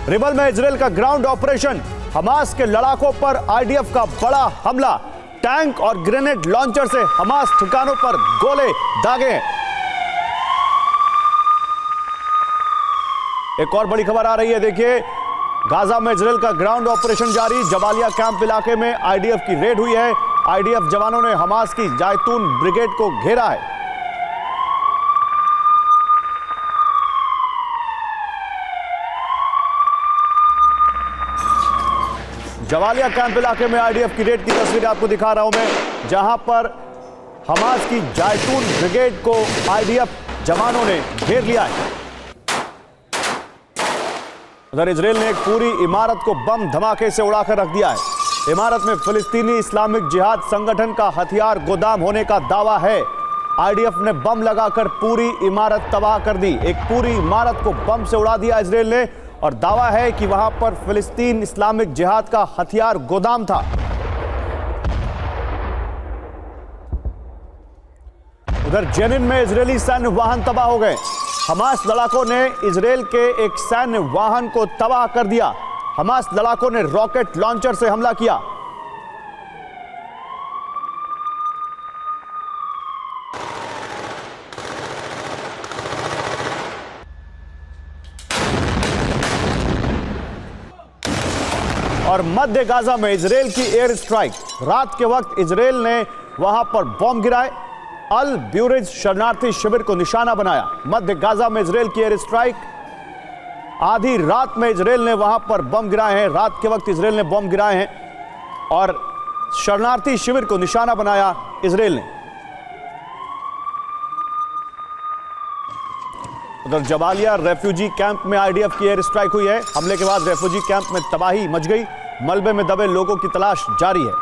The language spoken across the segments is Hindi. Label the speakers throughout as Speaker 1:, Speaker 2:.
Speaker 1: रिबल में इजराइल का ग्राउंड ऑपरेशन, हमास के लड़ाकों पर आईडीएफ का बड़ा हमला, टैंक और ग्रेनेड लॉन्चर से हमास ठिकानों पर गोले दागे। एक और बड़ी खबर आ रही है, देखिए गाजा में इजराइल का ग्राउंड ऑपरेशन जारी, जबालिया कैंप इलाके में आईडीएफ की रेड हुई है। आईडीएफ जवानों ने हमास की जायतून ब्रिगेड को घेरा है। जबालिया कैंप इलाके में आईडीएफ की रेड की तस्वीरें आपको दिखा रहा हूं मैं, जहां पर हमास की जायतून ब्रिगेड को आईडीएफ जवानों ने घेर लिया है। उधर इजराइल ने एक पूरी इमारत को बम धमाके से उड़ाकर रख दिया है। इमारत में फिलिस्तीनी इस्लामिक जिहाद संगठन का हथियार गोदाम होने का दावा है। आईडीएफ ने बम लगाकर पूरी इमारत तबाह कर दी। एक पूरी इमारत को बम से उड़ा दिया इजराइल ने और दावा है कि वहां पर फिलिस्तीन इस्लामिक जिहाद का हथियार गोदाम था। उधर जेनिन में इजरायली सैन्य वाहन तबाह हो गए। हमास लड़ाकों ने इजराइल के एक सैन्य वाहन को तबाह कर दिया। हमास लड़ाकों ने रॉकेट लॉन्चर से हमला किया। और मध्य गाजा में इजराइल की एयर स्ट्राइक, रात के वक्त इजराइल ने वहां पर बॉम्ब गिराए, अल ब्यूरेज शरणार्थी शिविर को निशाना बनाया। मध्य गाजा में इजराइल की एयर स्ट्राइक, आधी रात में इजराइल ने वहां पर बम गिराए हैं। रात के वक्त इजराइल ने बम गिराए हैं और शरणार्थी शिविर को निशाना बनाया इजराइल ने। उधर जबालिया रेफ्यूजी कैंप में आईडीएफ की एयर स्ट्राइक हुई है। हमले के बाद रेफ्यूजी कैंप में तबाही मच गई। मलबे में दबे लोगों की तलाश जारी है।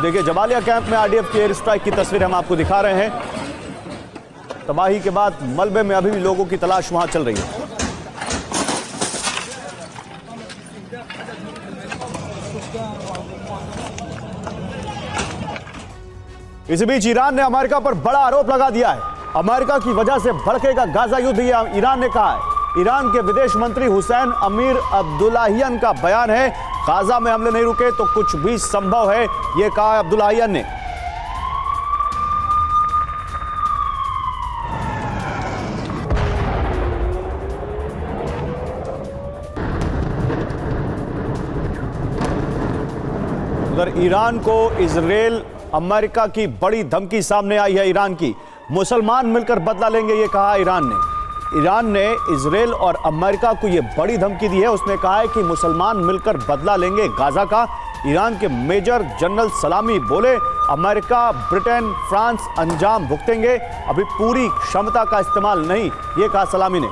Speaker 1: देखिए जबालिया कैंप में आईडीएफ की एयर स्ट्राइक की तस्वीर हम आपको दिखा रहे हैं। तबाही के बाद मलबे में अभी भी लोगों की तलाश वहां चल रही है। इसी बीच ईरान ने अमेरिका पर बड़ा आरोप लगा दिया है। अमेरिका की वजह से भड़केगा गाजा युद्ध, यह ईरान ने कहा है। ईरान के विदेश मंत्री हुसैन अमीर अब्दुल्लाहियन का बयान है, गाजा में हमले नहीं रुके तो कुछ भी संभव है, यह कहा अब्दुल्लाहियन ने। उधर ईरान को इजराइल अमेरिका की बड़ी धमकी सामने आई है। ईरान की मुसलमान मिलकर बदला लेंगे, यह कहा ईरान ने। ईरान ने इजराइल और अमेरिका को यह बड़ी धमकी दी है। उसने कहा है कि मुसलमान मिलकर बदला लेंगे गाजा का। ईरान के मेजर जनरल सलामी बोले, अमेरिका, ब्रिटेन, फ्रांस अंजाम भुगतेंगे, अभी पूरी क्षमता का इस्तेमाल नहीं, यह कहा सलामी ने।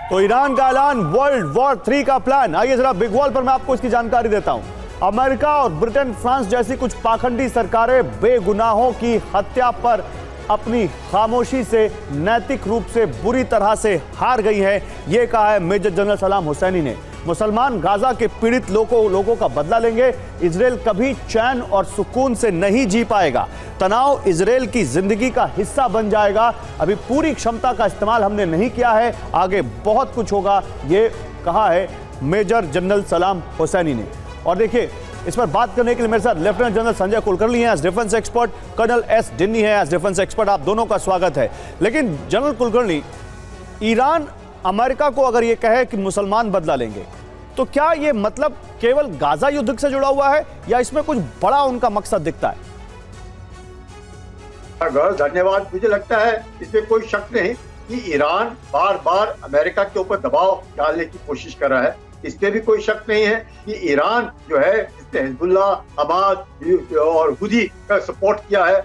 Speaker 1: तो ईरान का ऐलान, वर्ल्ड वॉर 3 का प्लान। आइए जरा बिग वॉल पर मैं आपको इसकी जानकारी देता हूं। अमेरिका और ब्रिटेन, फ्रांस जैसी कुछ पाखंडी सरकारें बेगुनाहों की हत्या पर अपनी खामोशी से नैतिक रूप से बुरी तरह से हार गई है, यह कहा है मेजर जनरल सलाम हुसैनी ने। मुसलमान गाजा के पीड़ित लोगों का बदला लेंगे। इजराइल कभी चैन और सुकून से नहीं जी पाएगा। तनाव इजराइल की जिंदगी का हिस्सा बन जाएगा। अभी पूरी क्षमता का इस्तेमाल हमने नहीं किया है, आगे बहुत कुछ होगा, ये कहा है मेजर जनरल सलाम हुसैनी ने। और देखिए इस पर बात करने के लिए मेरे साथ लेफ्टिनेंट जनरल संजय कुलकर्णी हैं as defence expert, colonel S Dinny है एज डिफेंस एक्सपर्ट। आप दोनों का स्वागत है। लेकिन जनरल कुलकर्णी, ईरान अमेरिका को अगर ये कहे कि मुसलमान बदला लेंगे, तो क्या ये मतलब केवल गाजा युद्ध से जुड़ा हुआ है या इसमें कुछ बड़ा उनका मकसद दिखता है?
Speaker 2: धन्यवाद। मुझे लगता है इसमें कोई शक नहीं कि ईरान बार बार अमेरिका के ऊपर दबाव डालने की कोशिश कर रहा है। इसमें भी कोई शक नहीं है कि ईरान जो है इसने हिजबुल्लाह, हमास और हुदी का सपोर्ट किया है।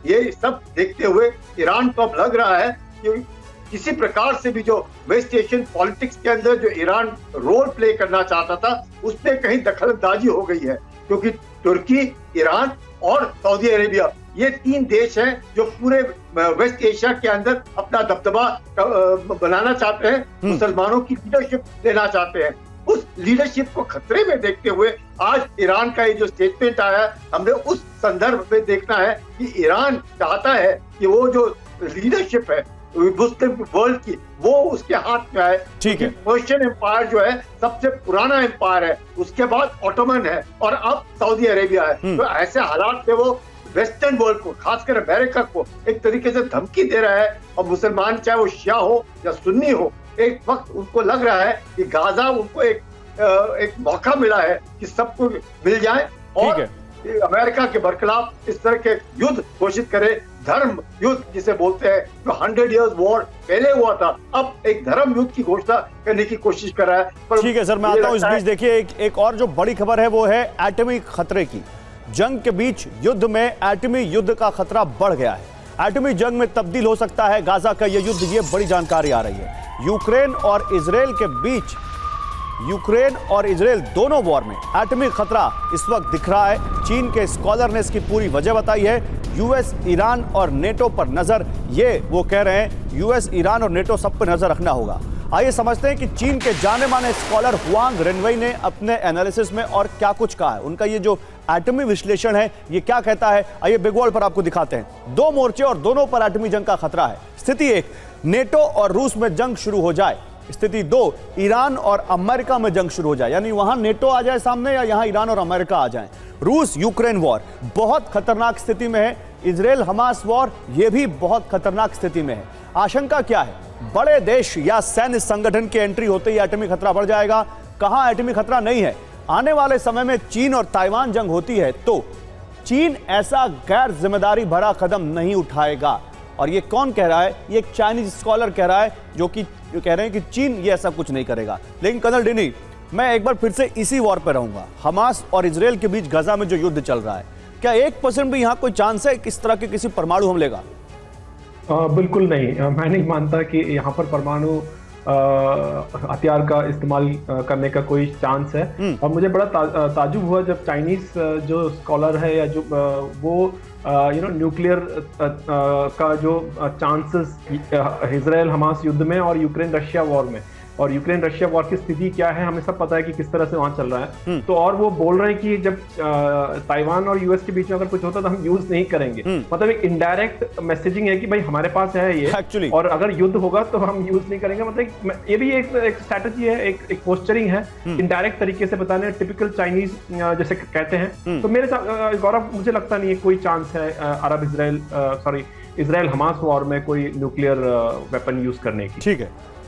Speaker 2: ये सब देखते हुए ईरान को अब लग रहा है कि किसी प्रकार से भी जो वेस्ट एशियन पॉलिटिक्स के अंदर जो ईरान रोल प्ले करना चाहता था, उसमें कहीं दखलंदाजी हो गई है। क्योंकि तुर्की, ईरान और सऊदी अरेबिया, ये 3 देश हैं जो पूरे वेस्ट एशिया के अंदर अपना दबदबा बनाना चाहते हैं, मुसलमानों की लीडरशिप लेना चाहते हैं। उस लीडरशिप को खतरे में देखते हुए आज ईरान का ये जो स्टेटमेंट आया है, हमने उस संदर्भ में देखना है कि ईरान चाहता है कि वो जो लीडरशिप है मुस्लिम वर्ल्ड की वो उसके हाथ में आए।
Speaker 1: ठीक है।
Speaker 2: पर्शियन एम्पायर जो है सबसे पुराना एम्पायर है, उसके बाद ऑटोमन है और अब सऊदी अरेबिया है। तो ऐसे हालात में वो वेस्टर्न वर्ल्ड को, खासकर अमेरिका को एक तरीके से धमकी दे रहा है। और मुसलमान चाहे वो शिया हो या सुन्नी हो, एक वक्त उनको लग रहा है कि गाजा उनको एक मौका मिला है कि सब कुछ मिल जाए और अमेरिका के बरखिलाफ इस तरह के युद्ध घोषित करे, धर्म युद्ध जिसे बोलते हैं, जो 100 इयर्स वॉर पहले हुआ था, अब एक धर्म युद्ध की घोषणा करने की कोशिश कर रहा है।
Speaker 1: ठीक है सर, मैं आता हूं इस बीच। देखिए एक और जो बड़ी खबर है वो है एटमी खतरे की। जंग के बीच युद्ध में एटमी युद्ध का खतरा बढ़ गया है। एटमी जंग में तब्दील हो सकता है गाजा का यह युद्ध, ये बड़ी जानकारी आ रही है। यूक्रेन और इजराइल के बीच, यूक्रेन और इजराइल दोनों वॉर में एटमी खतरा इस वक्त दिख रहा है। चीन के स्कॉलर ने इसकी पूरी वजह बताई है। यूएस, ईरान और नेटो पर नजर, ये वो कह रहे हैं यूएस, ईरान और नेटो सब पर नजर रखना होगा। आइए समझते हैं कि चीन के जाने माने स्कॉलर हुआंग रेनवेई ने अपने एनालिसिस में और क्या कुछ कहा है। उनका ये जो एटमी विश्लेषण है ये क्या कहता है, आइए बिग वॉल पर आपको दिखाते हैं। दो मोर्चे और दोनों पर एटमी जंग का खतरा है। स्थिति 1, नेटो और रूस में जंग शुरू हो जाए। स्थिति 2, ईरान और अमेरिका में जंग शुरू हो जाए, यानी वहां नेटो आ जाए सामने या यहां ईरान और अमेरिका आ जाएं। रूस यूक्रेन वॉर बहुत खतरनाक स्थिति में है। इजराइल हमास वॉर ये भी बहुत खतरनाक स्थिति में है। आशंका क्या है? बड़े देश या सैन्य संगठन की एंट्री होते ही एटमी खतरा बढ़ जाएगा। कहां एटमी खतरा नहीं है? आने वाले समय में चीन और ताइवान जंग होती है तो चीन ऐसा गैर जिम्मेदारी भरा कदम नहीं उठाएगा। और ये कौन कह रहा है? ये एक चाइनीज स्कॉलर कह रहा है, जो कह रहे हैं कि चीन ये ऐसा कुछ नहीं करेगा। लेकिन कर्नल डिनी, मैं एक बार फिर से इसी वॉर पर रहूंगा। हमास और इजराइल के बीच गाजा में जो युद्ध चल रहा है, क्या 1% भी यहां कोई चांस है इस तरह के किसी परमाणु हमले का?
Speaker 3: बिल्कुल नहीं। मैं नहीं मानता कि यहाँ पर परमाणु हथियार का इस्तेमाल करने का कोई चांस है। और मुझे बड़ा ताजुब हुआ जब चाइनीज जो स्कॉलर है या जो वो न्यूक्लियर का जो चांसेस इजराइल हमास युद्ध में और यूक्रेन रशिया वॉर में, और यूक्रेन रशिया वॉर की स्थिति क्या है हमें सब पता है कि किस तरह से वहां चल रहा है। तो और वो बोल रहे हैं कि जब ताइवान और यूएस के बीच में अगर कुछ होता तो हम यूज नहीं करेंगे। मतलब एक इनडायरेक्ट मैसेजिंग है कि भाई हमारे पास है ये
Speaker 1: Actually.
Speaker 3: और अगर युद्ध होगा तो हम यूज नहीं करेंगे। मतलब ये भी एक स्ट्रैटेजी है, एक पोस्चरिंग है, इनडायरेक्ट तरीके से बताने, टिपिकल चाइनीज जैसे कहते हैं। तो मेरे गौरव मुझे लगता नहीं है कोई चांस है इजराइल हमास वॉर में कोई न्यूक्लियर वेपन यूज करने की।
Speaker 1: ठीक है।